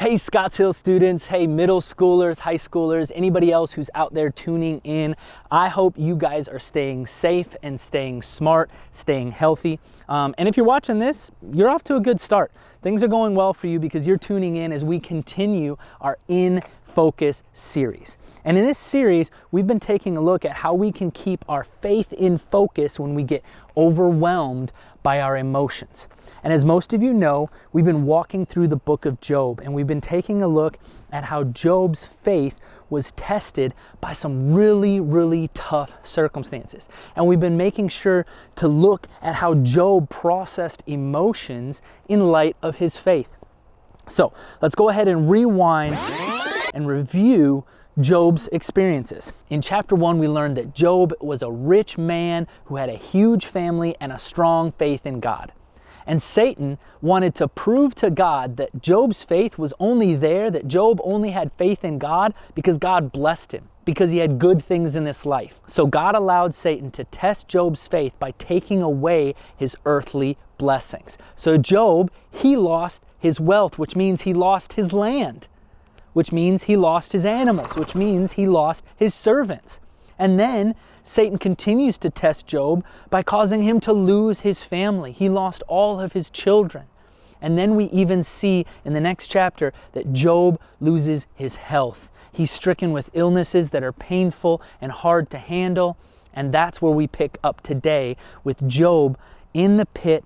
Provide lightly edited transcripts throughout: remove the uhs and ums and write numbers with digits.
Hey Scotts Hill students, hey middle schoolers, high schoolers, anybody else who's out there tuning in, I hope you guys are staying safe and staying smart, staying healthy. And if you're watching this, you're off to a good start. Things are going well for you because you're tuning in as we continue our In Focus series. And in this series, we've been taking a look at how we can keep our faith in focus when we get overwhelmed by our emotions. And as most of you know, we've been walking through the book of Job, and we've been taking a look at how Job's faith was tested by some really tough circumstances. And we've been making sure to look at how Job processed emotions in light of his faith. So let's go ahead and rewind and review Job's experiences. In chapter 1, we learned that Job was a rich man who had a huge family and a strong faith in God. And Satan wanted to prove to God that Job's faith was only there, that Job only had faith in God because God blessed him, because he had good things in this life. So God allowed Satan to test Job's faith by taking away his earthly blessings. So Job, he lost his wealth, which means he lost his land, which means he lost his animals, which means he lost his servants. And then Satan continues to test Job by causing him to lose his family. He lost all of his children. And then we even see in the next chapter that Job loses his health. He's stricken with illnesses that are painful and hard to handle. And that's where we pick up today with Job in the pit,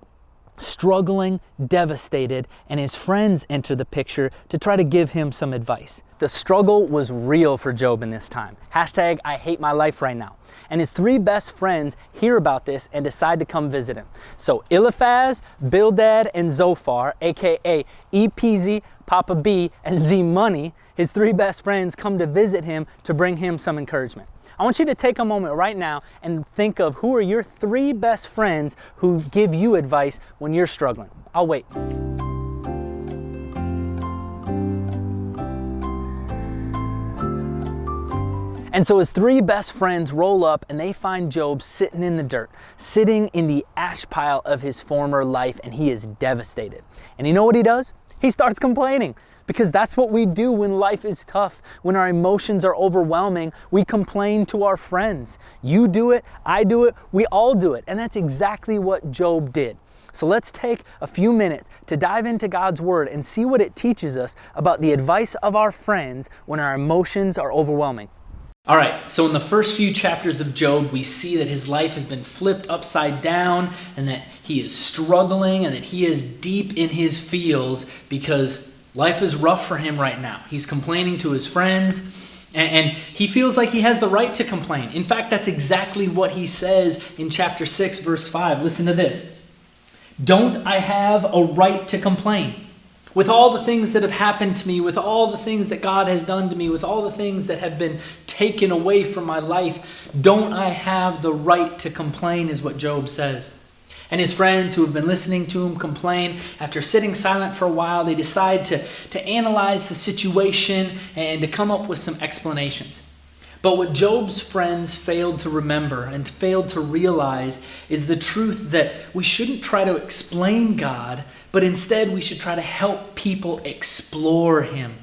struggling, devastated, and his friends enter the picture to try to give him some advice. The struggle was real for Job in this time. Hashtag I hate my life right now. And his 3 best friends hear about this and decide to come visit him. So Eliphaz, Bildad, and Zophar, aka EPZ, Papa B, and Z Money, his 3 best friends come to visit him to bring him some encouragement. I want you to take a moment right now and think of who are your 3 best friends who give you advice when you're struggling. I'll wait. And so his 3 best friends roll up and they find Job sitting in the dirt, sitting in the ash pile of his former life, and he is devastated. And you know what he does? He starts complaining. Because that's what we do when life is tough, when our emotions are overwhelming. We complain to our friends. You do it, I do it, we all do it. And that's exactly what Job did. So let's take a few minutes to dive into God's Word and see what it teaches us about the advice of our friends when our emotions are overwhelming. All right, so in the first few chapters of Job, we see that his life has been flipped upside down and that he is struggling and that he is deep in his feels because life is rough for him right now. He's complaining to his friends, and he feels like he has the right to complain. In fact, that's exactly what he says in chapter 6, verse 5. Listen to this. Don't I have a right to complain? With all the things that have happened to me, with all the things that God has done to me, with all the things that have been taken away from my life, don't I have the right to complain, is what Job says. And his friends who have been listening to him complain, after sitting silent for a while, they decide to analyze the situation and to come up with some explanations. But what Job's friends failed to remember and failed to realize is the truth that we shouldn't try to explain God, but instead we should try to help people explore Him.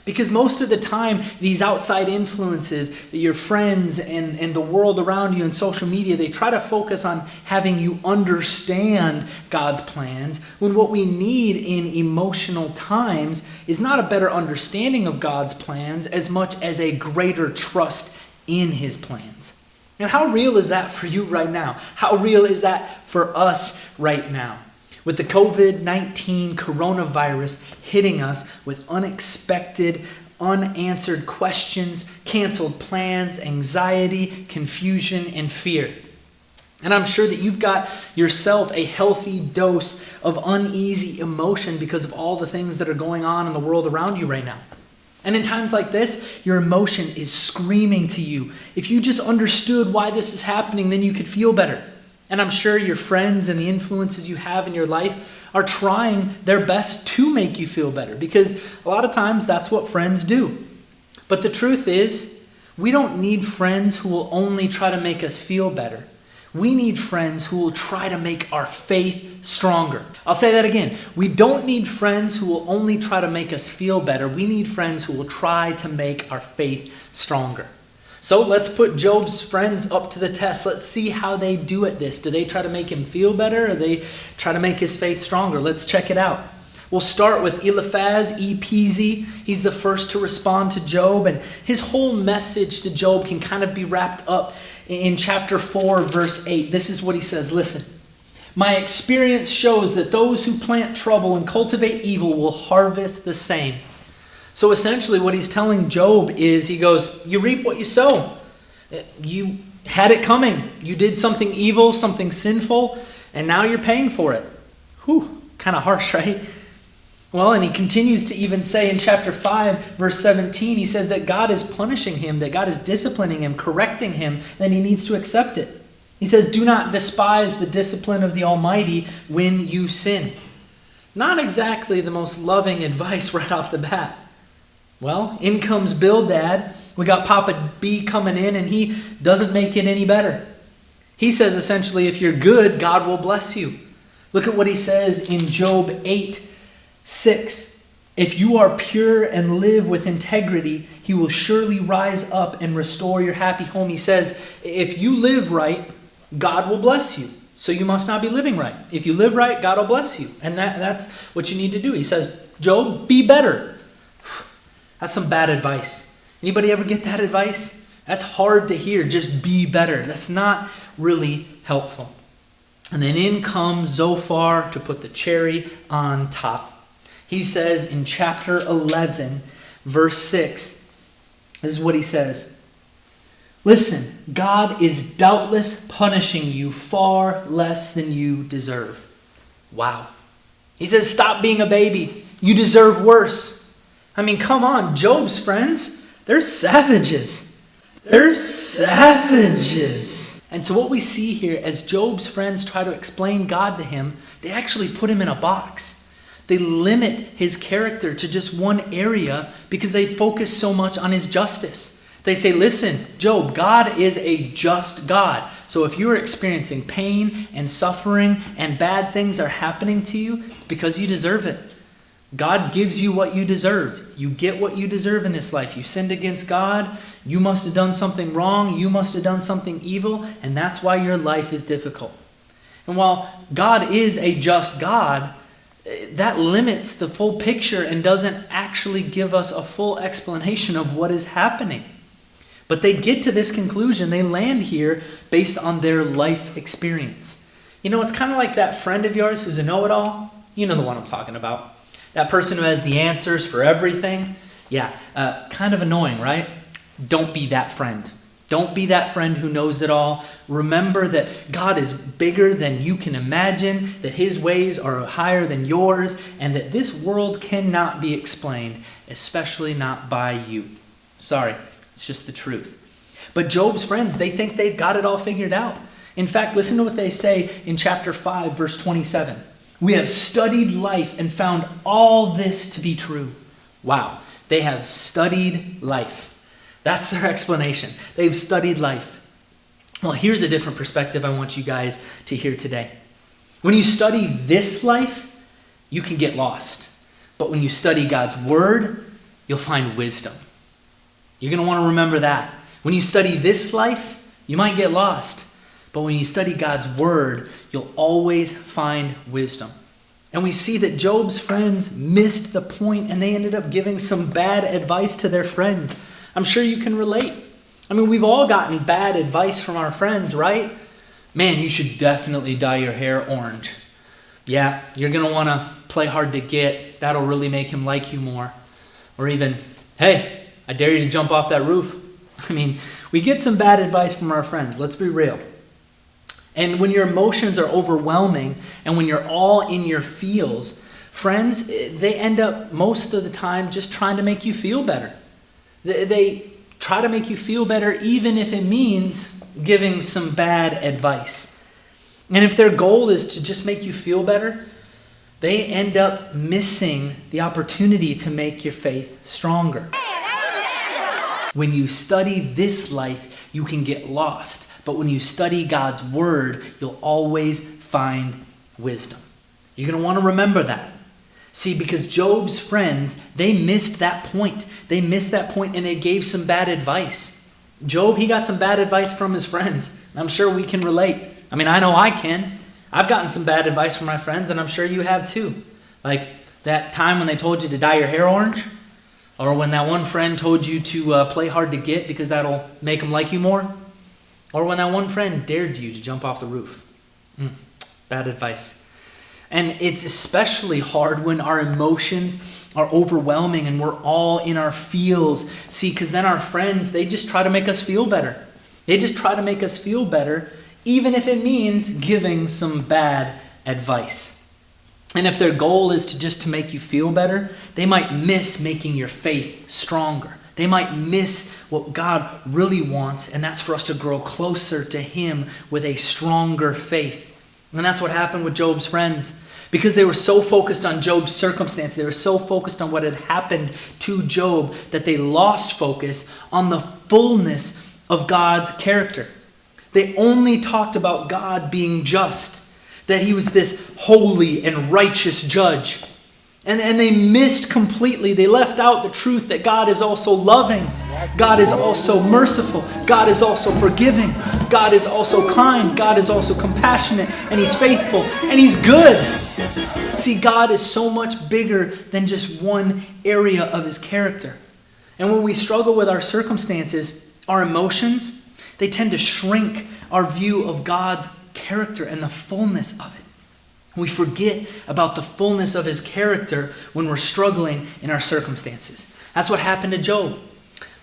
Because most of the time, these outside influences, your friends and the world around you and social media, they try to focus on having you understand God's plans, when what we need in emotional times is not a better understanding of God's plans as much as a greater trust in His plans. And how real is that for you right now? How real is that for us right now? With the COVID-19 coronavirus hitting us with unexpected, unanswered questions, canceled plans, anxiety, confusion, and fear. And I'm sure that you've got yourself a healthy dose of uneasy emotion because of all the things that are going on in the world around you right now. And in times like this, your emotion is screaming to you. If you just understood why this is happening, then you could feel better. And I'm sure your friends and the influences you have in your life are trying their best to make you feel better, because a lot of times that's what friends do. But the truth is, we don't need friends who will only try to make us feel better. We need friends who will try to make our faith stronger. I'll say that again. We don't need friends who will only try to make us feel better. We need friends who will try to make our faith stronger. So let's put Job's friends up to the test. Let's see how they do at this. Do they try to make him feel better, or do they try to make his faith stronger? Let's check it out. We'll start with Eliphaz, E-P-Z. He's the first to respond to Job, and his whole message to Job can kind of be wrapped up in chapter 4, verse 8. This is what he says. Listen, my experience shows that those who plant trouble and cultivate evil will harvest the same. So essentially what he's telling Job is, he goes, you reap what you sow. You had it coming. You did something evil, something sinful, and now you're paying for it. Whew, kind of harsh, right? Well, and he continues to even say in chapter 5, verse 17, he says that God is punishing him, that God is disciplining him, correcting him, and he needs to accept it. He says, do not despise the discipline of the Almighty when you sin. Not exactly the most loving advice right off the bat. Well, in comes Bildad. We got Papa B coming in, and he doesn't make it any better. He says essentially, if you're good, God will bless you. Look at what he says in Job 8:6. If you are pure and live with integrity, he will surely rise up and restore your happy home. He says, if you live right, God will bless you. So you must not be living right. If you live right, God will bless you. And that's what you need to do. He says, Job, be better. That's some bad advice. Anybody ever get that advice? That's hard to hear. Just be better. That's not really helpful. And then in comes Zophar to put the cherry on top. He says in chapter 11, verse 6, this is what he says. Listen, God is doubtless punishing you far less than you deserve. Wow. He says, stop being a baby. You deserve worse. I mean, come on, Job's friends, they're savages. They're savages. And so what we see here, as Job's friends try to explain God to him, they actually put him in a box. They limit his character to just one area because they focus so much on his justice. They say, listen, Job, God is a just God. So if you are experiencing pain and suffering and bad things are happening to you, it's because you deserve it. God gives you what you deserve. You get what you deserve in this life. You sinned against God. You must have done something wrong. You must have done something evil. And that's why your life is difficult. And while God is a just God, that limits the full picture and doesn't actually give us a full explanation of what is happening. But they get to this conclusion. They land here based on their life experience. You know, it's kind of like that friend of yours who's a know-it-all. You know the one I'm talking about. That person who has the answers for everything. Yeah, kind of annoying, right? Don't be that friend. Don't be that friend who knows it all. Remember that God is bigger than you can imagine, that his ways are higher than yours, and that this world cannot be explained, especially not by you. Sorry, it's just the truth. But Job's friends, they think they've got it all figured out. In fact, listen to what they say in chapter 5, verse 27. We have studied life and found all this to be true. Wow, they have studied life. That's their explanation. They've studied life. Well, here's a different perspective I want you guys to hear today. When you study this life, you can get lost. But when you study God's word, you'll find wisdom. You're going to want to remember that. When you study this life, you might get lost. But when you study God's word, you'll always find wisdom. And we see that Job's friends missed the point and they ended up giving some bad advice to their friend. I'm sure you can relate. I mean, we've all gotten bad advice from our friends, right? Man, you should definitely dye your hair orange. Yeah, you're going to want to play hard to get. That'll really make him like you more. Or even, hey, I dare you to jump off that roof. I mean, we get some bad advice from our friends. Let's be real. And when your emotions are overwhelming and when you're all in your feels, friends, they end up most of the time just trying to make you feel better. They try to make you feel better even if it means giving some bad advice. And if their goal is to just make you feel better, they end up missing the opportunity to make your faith stronger. When you study this life, you can get lost. but when you study God's word, you'll always find wisdom. You're going to want to remember that. See, because Job's friends, they missed that point. They missed that point and they gave some bad advice. Job, he got some bad advice from his friends. I'm sure we can relate. I mean, I know I can. I've gotten some bad advice from my friends, and I'm sure you have too. Like that time when they told you to dye your hair orange, or when that one friend told you to play hard to get because that'll make them like you more, or when that one friend dared you to jump off the roof. Bad advice. And it's especially hard when our emotions are overwhelming and we're all in our feels. See, because then our friends, they just try to make us feel better. They just try to make us feel better, even if it means giving some bad advice. And if their goal is to make you feel better, they might miss making your faith stronger. They might miss what God really wants, and that's for us to grow closer to Him with a stronger faith. And that's what happened with Job's friends. Because they were so focused on Job's circumstance, they were so focused on what had happened to Job, that they lost focus on the fullness of God's character. They only talked about God being just, that He was this holy and righteous judge. And they missed completely, they left out the truth that God is also loving. God is also merciful. God is also forgiving. God is also kind. God is also compassionate. And He's faithful. And He's good. See, God is so much bigger than just one area of His character. And when we struggle with our circumstances, our emotions, they tend to shrink our view of God's character and the fullness of it. We forget about the fullness of His character when we're struggling in our circumstances. That's what happened to Job.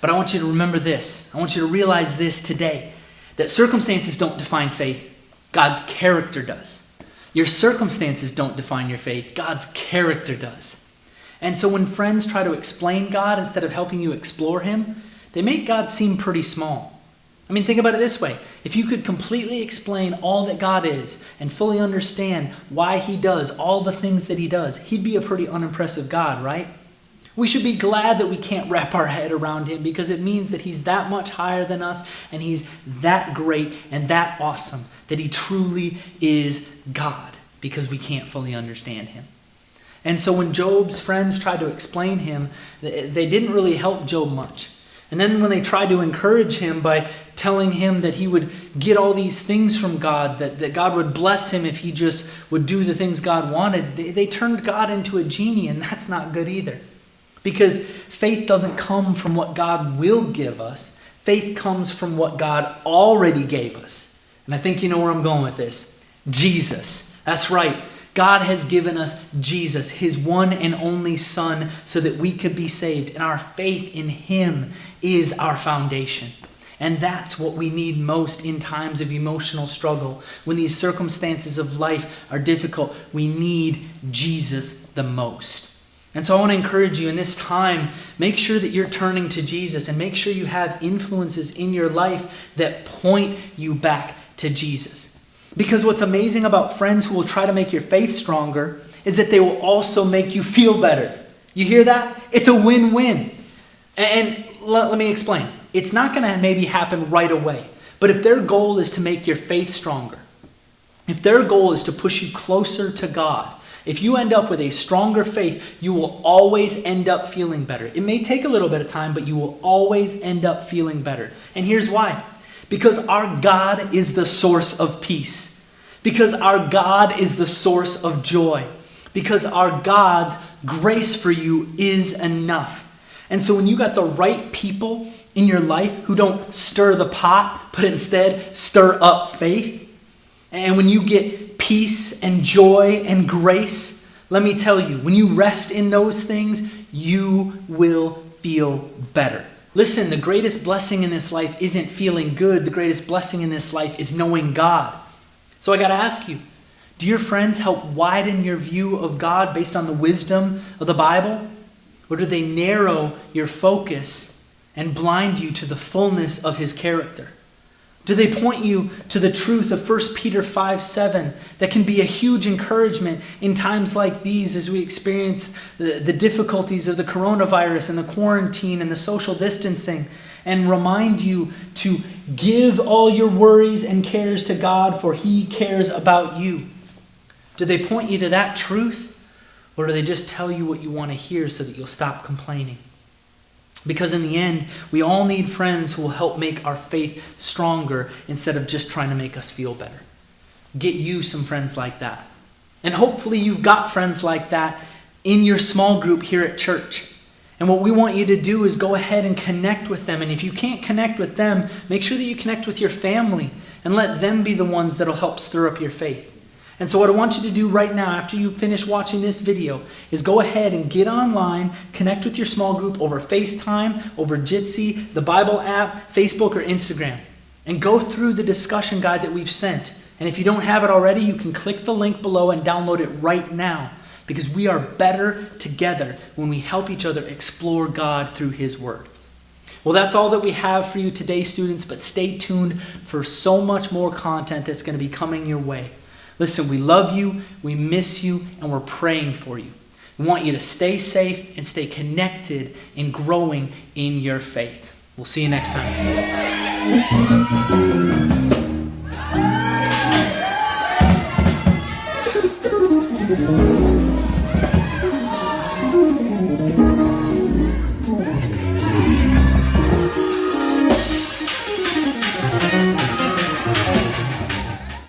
But I want you to remember this. I want you to realize this today, that circumstances don't define faith. God's character does. Your circumstances don't define your faith. God's character does. And so when friends try to explain God instead of helping you explore Him, they make God seem pretty small. I mean, think about it this way. If you could completely explain all that God is and fully understand why He does all the things that He does, He'd be a pretty unimpressive God, right? We should be glad that we can't wrap our head around Him, because it means that He's that much higher than us and He's that great and that awesome, that He truly is God, because we can't fully understand Him. And so when Job's friends tried to explain Him, they didn't really help Job much. And then when they tried to encourage him by telling him that he would get all these things from God, that God would bless him if he just would do the things God wanted, they turned God into a genie, and that's not good either. Because faith doesn't come from what God will give us. Faith comes from what God already gave us. And I think you know where I'm going with this. Jesus. That's right. God has given us Jesus, His one and only Son, so that we could be saved. And our faith in Him is our foundation. And that's what we need most in times of emotional struggle. When these circumstances of life are difficult, we need Jesus the most. And so I want to encourage you in this time, make sure that you're turning to Jesus, and make sure you have influences in your life that point you back to Jesus. Because what's amazing about friends who will try to make your faith stronger is that they will also make you feel better. You hear that? It's a win-win. And let me explain. It's not going to maybe happen right away. But if their goal is to make your faith stronger, if their goal is to push you closer to God, if you end up with a stronger faith, you will always end up feeling better. It may take a little bit of time, but you will always end up feeling better. And here's why. Because our God is the source of peace. Because our God is the source of joy. Because our God's grace for you is enough. And so when you got the right people in your life who don't stir the pot, but instead stir up faith, and when you get peace and joy and grace, let me tell you, when you rest in those things, you will feel better. Listen, the greatest blessing in this life isn't feeling good. The greatest blessing in this life is knowing God. So I got to ask you, do your friends help widen your view of God based on the wisdom of the Bible? Or do they narrow your focus and blind you to the fullness of His character? Do they point you to the truth of 1 Peter 5:7 that can be a huge encouragement in times like these as we experience the difficulties of the coronavirus and the quarantine and the social distancing, and remind you to Give all your worries and cares to God, for He cares about you. Do they point you to that truth? Or do they just tell you what you want to hear so that you'll stop complaining? Because in the end, we all need friends who will help make our faith stronger instead of just trying to make us feel better. Get you some friends like that. And hopefully you've got friends like that in your small group here at church. And what we want you to do is go ahead and connect with them. And if you can't connect with them, make sure that you connect with your family and let them be the ones that'll help stir up your faith. And so what I want you to do right now, after you finish watching this video, is go ahead and get online, connect with your small group over FaceTime, over Jitsi, the Bible app, Facebook, or Instagram. And go through the discussion guide that we've sent. And if you don't have it already, you can click the link below and download it right now. Because we are better together when we help each other explore God through His Word. Well, that's all that we have for you today, students, but stay tuned for so much more content that's going to be coming your way. Listen, we love you, we miss you, and we're praying for you. We want you to stay safe and stay connected and growing in your faith. We'll see you next time.